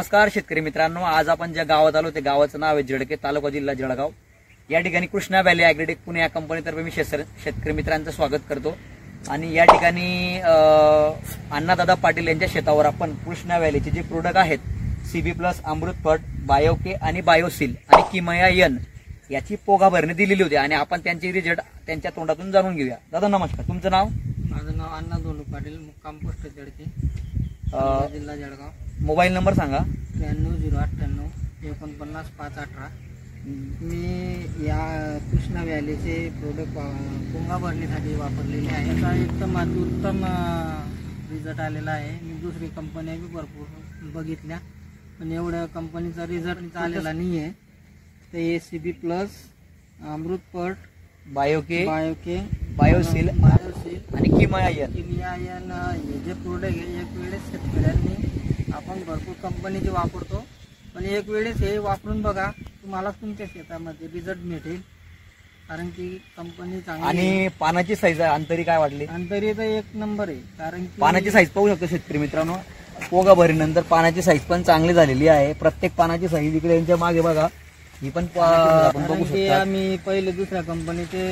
नमस्कार शेतकरी मित्रांनो, आज आपण ज्या गावात आलो ते गावाचं नाव आहे जळके, तालुका जिल्हा जळगाव। या ठिकाणी कृष्णा व्हॅली ॲग्रोटेक पुणे या कंपनीतर्फे मी शेतकरी मित्रांचं स्वागत करतो। आणि या ठिकाणी अण्णादादा पाटील यांच्या शेतावर आपण कृष्णा व्हॅलीचे जे प्रोडक्ट आहेत सीबी प्लस, अमृतफळ, बायोके आणि बायोसील आणि किमया एन याची पोगा भरणी दिलेली होती आणि आपण त्यांचे रिझल्ट त्यांच्या तोंडातून जाणून घेऊया। दादा नमस्कार, तुमचं नाव? माझं नाव अण्णा दोनू पाटील, मुक्काम पोस्ट जळके, जिल्हा जळगाव। मोबाईल नंबर सांगा। 93 098 49 518। मी या कृष्णा व्हॅलीचे प्रोडक्ट पोंगा भरण्यासाठी वापरलेले आहे। याचा एकदम अत्युत्तम रिझल्ट आलेला आहे। मी दुसरी कंपन्या बी भरपूर बघितल्या पण एवढ्या कंपनीचा रिझल्ट आलेला नाही आहे। तर हे सीबी प्लस, अमृतफळ, बायोके, बायोसील आणि किमया एन हे जे प्रोडक्ट आहे एक वेळेस शेतकऱ्यांनी आपण भरपूर कंपनीचे वापरतो पण एक वेळेस हे वापरून बघा, तुम्हाला तुमच्या शेतामध्ये रिझल्ट मिळेल। कारण की कंपनी चांगली आणि पानाची साईज अंतरी काय वाटली? अंतरी तर एक नंबर आहे। कारण की पानाची साईज पाहू शकतो शेतकरी मित्रांनो, पोगा भरीनंतर पानाची साईज पण चांगली झालेली आहे। प्रत्येक पानाची साईज इकडे यांच्या मागे बघा, ही पण आपण बघू शकतो। आम्ही पहिले दुसऱ्या कंपनीचे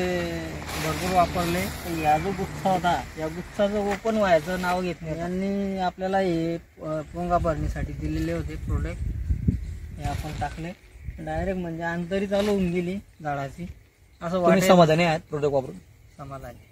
भरपूर वापरले। या जो गुच्छा होता या गुच्छाचं ओपन व्हायचं नाव घेत नाही। यांनी आपल्याला हे पोंगा भरण्यासाठी दिलेले होते प्रोडक्ट, हे आपण टाकले डायरेक्ट, म्हणजे अंतरी चालू होऊन गेली झाडाची। असं तुम्ही समाधानी आहात प्रोडक्ट वापरून? समाधानी।